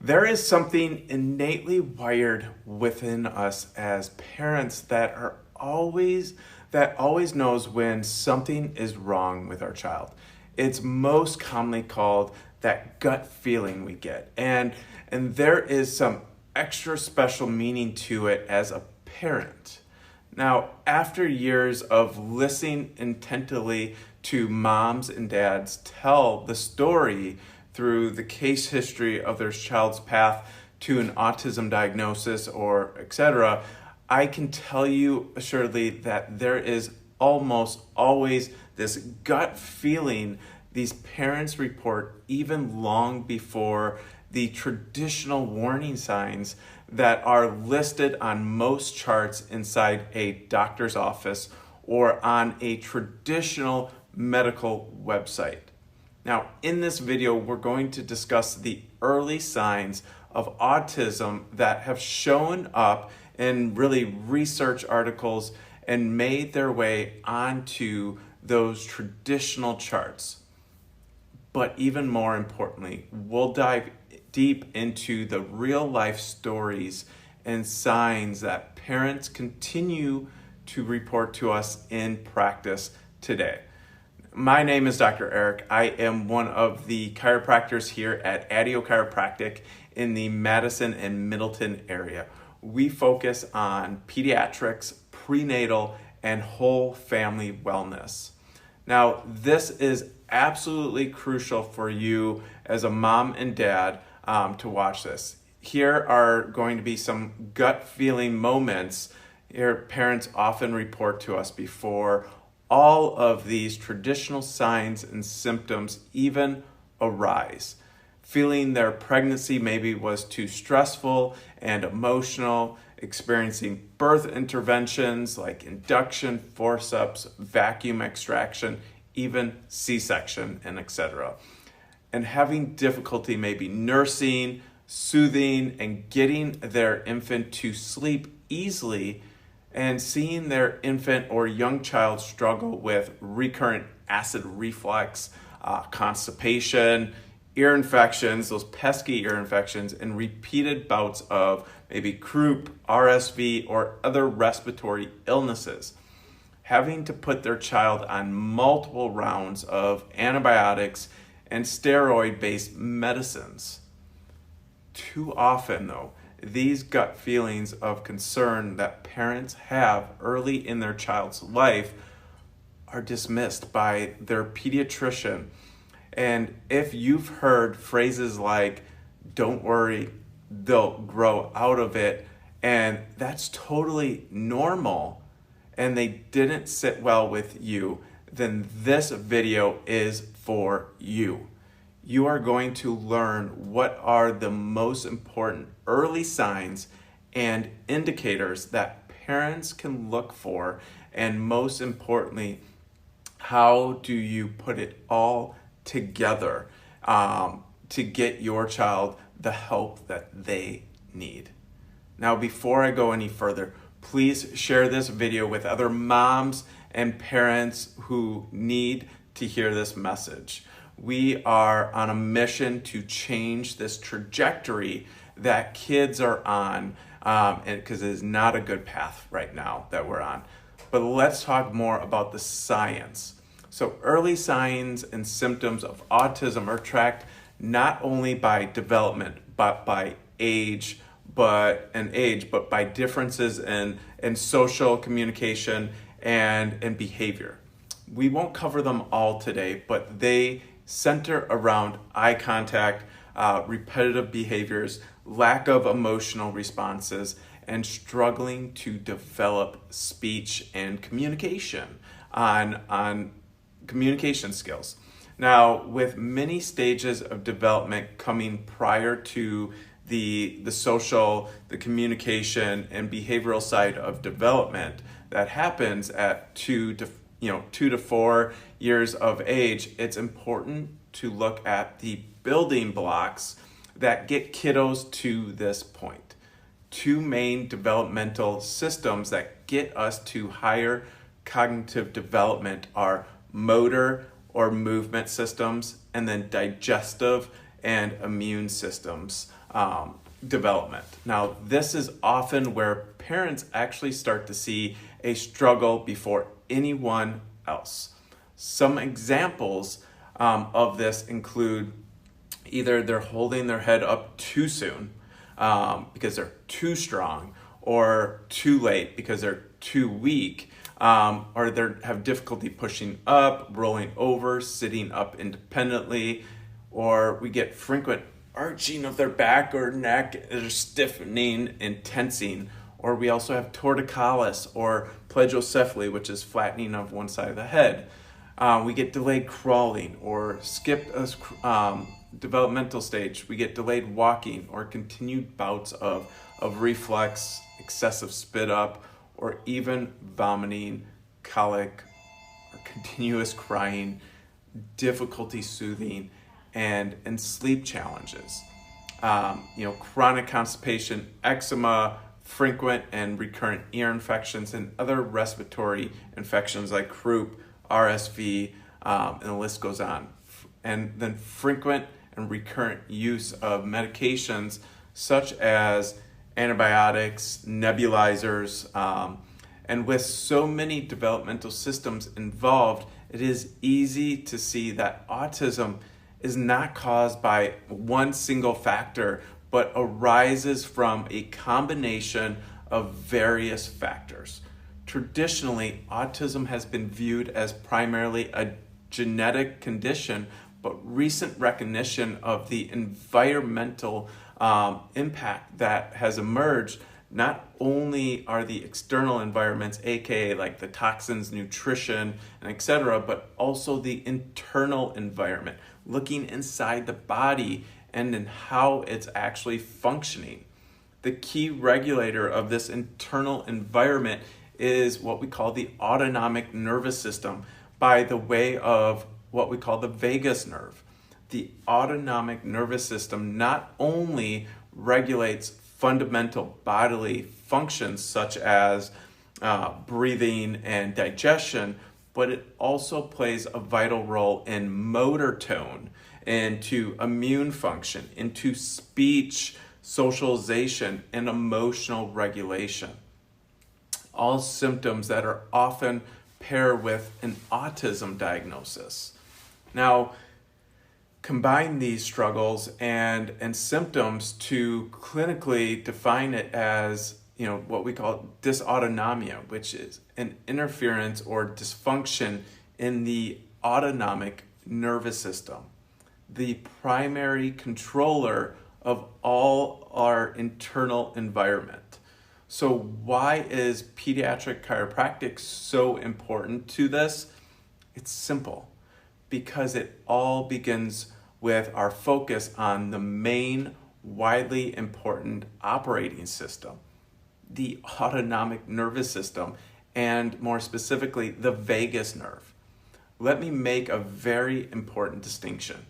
There is something innately wired within us as parents that always knows when something is wrong with our child. It's most commonly called that gut feeling we get. And there is some extra special meaning to it as a parent. Now, after years of listening intently to moms and dads tell the story through the case history of their child's path to an autism diagnosis or etc., I can tell you assuredly that there is almost always this gut feeling these parents report even long before the traditional warning signs that are listed on most charts inside a doctor's office or on a traditional medical website. Now, in this video, we're going to discuss the early signs of autism that have shown up in really research articles and made their way onto those traditional charts. But even more importantly, we'll dive deep into the real life stories and signs that parents continue to report to us in practice today. My name is Dr. Eric. I am one of the chiropractors here at Adio Chiropractic in the Madison and Middleton area. We focus on pediatrics, prenatal, and whole family wellness. Now, this is absolutely crucial for you as a mom and dad to watch this. Here are going to be some gut feeling moments here parents often report to us before all of these traditional signs and symptoms even arise. Feeling their pregnancy maybe was too stressful and emotional, experiencing birth interventions like induction, forceps, vacuum extraction, even C-section, and etc. And having difficulty maybe nursing, soothing, and getting their infant to sleep easily, and seeing their infant or young child struggle with recurrent acid reflux, constipation, ear infections, those pesky ear infections, and repeated bouts of maybe croup, RSV, or other respiratory illnesses. Having to put their child on multiple rounds of antibiotics and steroid-based medicines. Too often, though, these gut feelings of concern that parents have early in their child's life are dismissed by their pediatrician. And if you've heard phrases like, "Don't worry, they'll grow out of it," and that's totally normal, and they didn't sit well with you, then this video is for you. You are going to learn what are the most important early signs and indicators that parents can look for, and most importantly, how do you put it all together to get your child the help that they need. Now, before I go any further, please share this video with other moms and parents who need to hear this message. We are on a mission to change this trajectory that kids are on, because it is not a good path right now that we're on. But let's talk more about the science. So early signs and symptoms of autism are tracked not only by development, but by age, but by differences in social communication and behavior. We won't cover them all today, but they center around eye contact, repetitive behaviors, lack of emotional responses, and struggling to develop speech and communication on communication skills. Now, with many stages of development coming prior to the social, the communication, and behavioral side of development that happens at 2 to 4 years of age, it's important to look at the building blocks that get kiddos to this point. 2 main developmental systems that get us to higher cognitive development are motor or movement systems, and then digestive and immune systems development. Now, this is often where parents actually start to see a struggle before anyone else. Some examples of this include either they're holding their head up too soon because they're too strong, or too late because they're too weak, or they have difficulty pushing up, rolling over, sitting up independently, or we get frequent arching of their back or neck, they're stiffening and tensing, or we also have torticollis or plagiocephaly, which is flattening of one side of the head. We get delayed crawling or skipped a developmental stage. We get delayed walking or continued bouts of reflux, excessive spit up, or even vomiting, colic, or continuous crying, difficulty soothing, and sleep challenges. Chronic constipation, eczema, frequent and recurrent ear infections, and other respiratory infections like croup, RSV, and the list goes on. And then frequent and recurrent use of medications such as antibiotics, nebulizers, and with so many developmental systems involved, it is easy to see that autism is not caused by one single factor, but arises from a combination of various factors. Traditionally, autism has been viewed as primarily a genetic condition, but recent recognition of the environmental impact that has emerged, not only are the external environments, aka like the toxins, nutrition, and etc., but also the internal environment, looking inside the body and in how it's actually functioning. The key regulator of this internal environment is what we call the autonomic nervous system by the way of what we call the vagus nerve. The autonomic nervous system not only regulates fundamental bodily functions such as breathing and digestion, but it also plays a vital role in motor tone, into immune function, into speech, socialization, and emotional regulation. All symptoms that are often paired with an autism diagnosis. Now, combine these struggles and symptoms to clinically define it as what we call dysautonomia, which is an interference or dysfunction in the autonomic nervous system, the primary controller of all our internal environment. So why is pediatric chiropractic so important to this? It's simple, because it all begins with our focus on the main, widely important operating system, the autonomic nervous system, and more specifically, the vagus nerve. Let me make a very important distinction.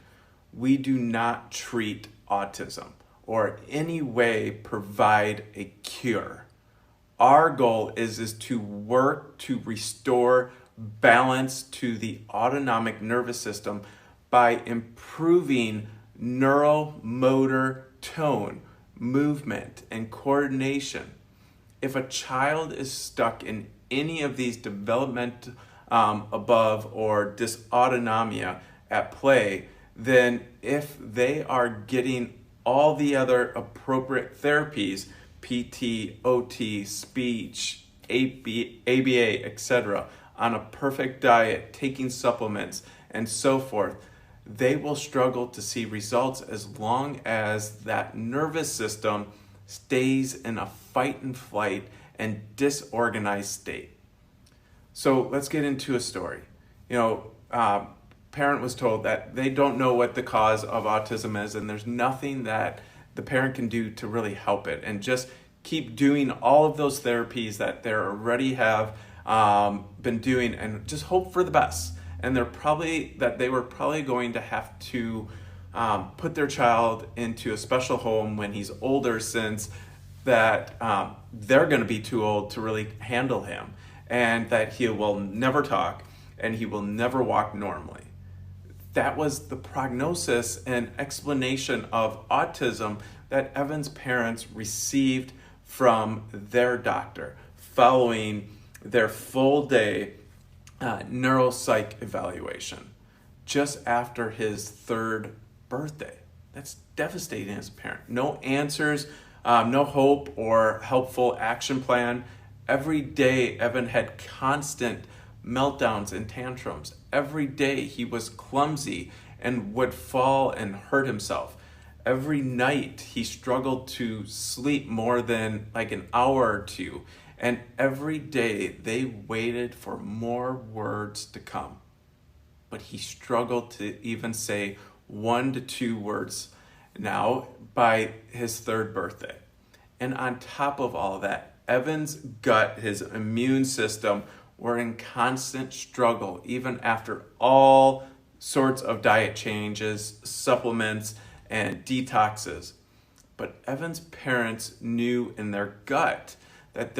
We do not treat autism or in any way provide a cure. Our goal is to work to restore balance to the autonomic nervous system by improving neuromotor tone, movement, and coordination. If a child is stuck in any of these development above or dysautonomia at play, then if they are getting all the other appropriate therapies, PT, OT, speech, ABA, etc., on a perfect diet, taking supplements, and so forth, they will struggle to see results as long as that nervous system stays in a fight and flight and disorganized state. So let's get into a story. Parent was told that they don't know what the cause of autism is, and there's nothing that the parent can do to really help it, and just keep doing all of those therapies that they already have been doing, and just hope for the best. And they were probably going to have to put their child into a special home when he's older, since that they're going to be too old to really handle him, and that he will never talk and he will never walk normally. that was the prognosis and explanation of autism that Evan's parents received from their doctor following their full day neuropsych evaluation just after his third birthday. That's devastating as a parent. No answers, no hope or helpful action plan. Every day, Evan had constant meltdowns and tantrums. Every day, he was clumsy and would fall and hurt himself. Every night, he struggled to sleep more than like an hour or two. And every day, they waited for more words to come. But he struggled to even say 1 to 2 words now by his third birthday. And on top of all of that, Evan's gut, his immune system, were in constant struggle even after all sorts of diet changes, supplements, and detoxes. But Evan's parents knew in their gut that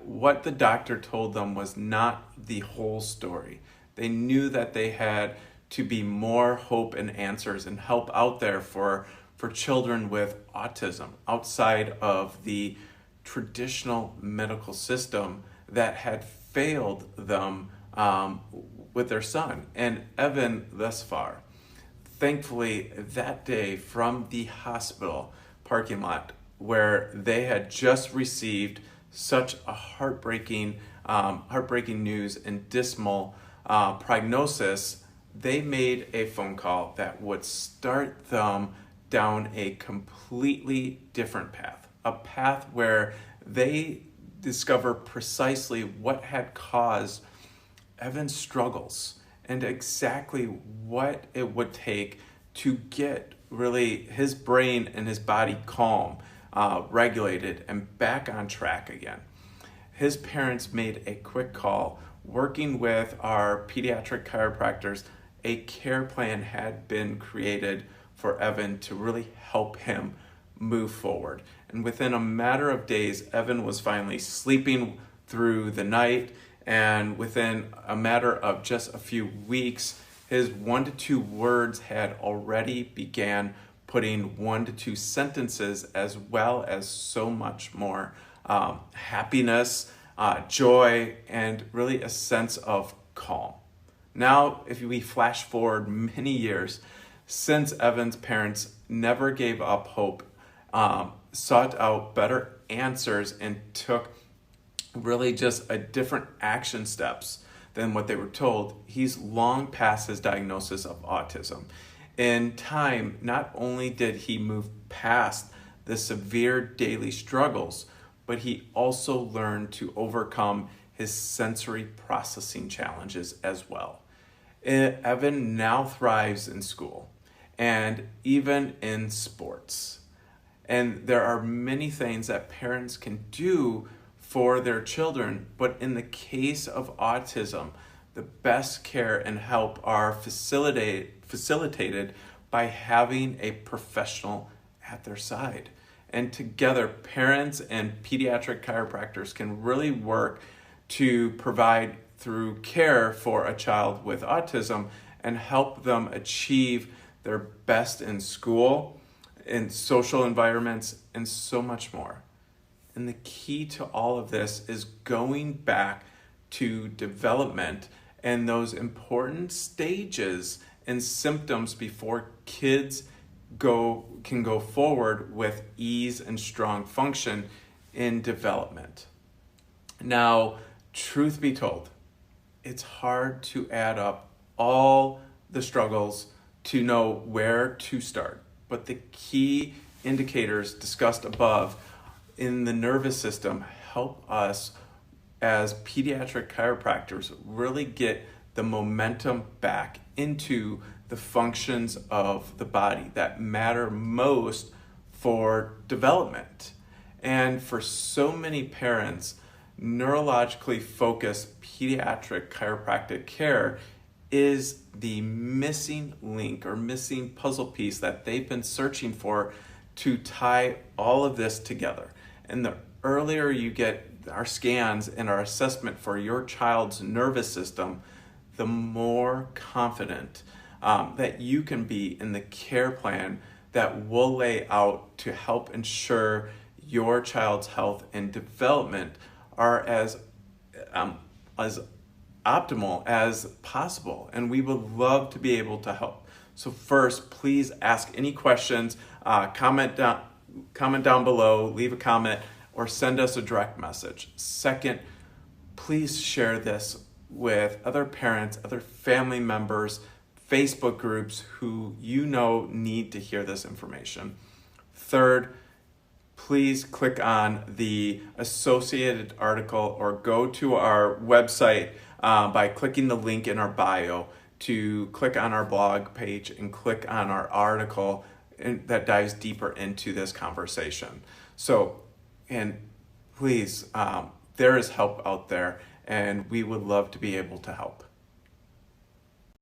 what the doctor told them was not the whole story. They knew that they had to be more hope and answers and help out there for children with autism outside of the traditional medical system that had failed them with their son and Evan thus far. Thankfully, that day from the hospital parking lot where they had just received such a heartbreaking news and dismal prognosis, they made a phone call that would start them down a completely different path, a path where they discover precisely what had caused Evan's struggles and exactly what it would take to get really his brain and his body calm, regulated, and back on track again. His parents made a quick call. Working with our pediatric chiropractors, a care plan had been created for Evan to really help him move forward. And within a matter of days, Evan was finally sleeping through the night. And within a matter of just a few weeks, his 1 to 2 words had already began putting 1 to 2 sentences, as well as so much more happiness, joy, and really a sense of calm. Now, if we flash forward many years, since Evan's parents never gave up hope, sought out better answers, and took really just a different action steps than what they were told, he's long past his diagnosis of autism. In time, not only did he move past the severe daily struggles, but he also learned to overcome his sensory processing challenges as well. Evan now thrives in school and even in sports. And there are many things that parents can do for their children, but in the case of autism, the best care and help are facilitated by having a professional at their side. And together, parents and pediatric chiropractors can really work to provide through care for a child with autism and help them achieve their best in school, in social environments, and so much more. And the key to all of this is going back to development and those important stages and symptoms before kids can go forward with ease and strong function in development. Now, truth be told, it's hard to add up all the struggles to know where to start. But the key indicators discussed above in the nervous system help us as pediatric chiropractors really get the momentum back into the functions of the body that matter most for development. And for so many parents, neurologically focused pediatric chiropractic care is the missing link or missing puzzle piece that they've been searching for to tie all of this together. And the earlier you get our scans and our assessment for your child's nervous system, the more confident that you can be in the care plan that we'll lay out to help ensure your child's health and development are as optimal as possible. And we would love to be able to help. So first, please ask any questions, comment down below, leave a comment, or send us a direct message. Second, please share this with other parents, other family members, Facebook groups who you know need to hear this information. Third, please click on the associated article or go to our website by clicking the link in our bio to click on our blog page and click on our article that dives deeper into this conversation. So, and please, there is help out there, and we would love to be able to help.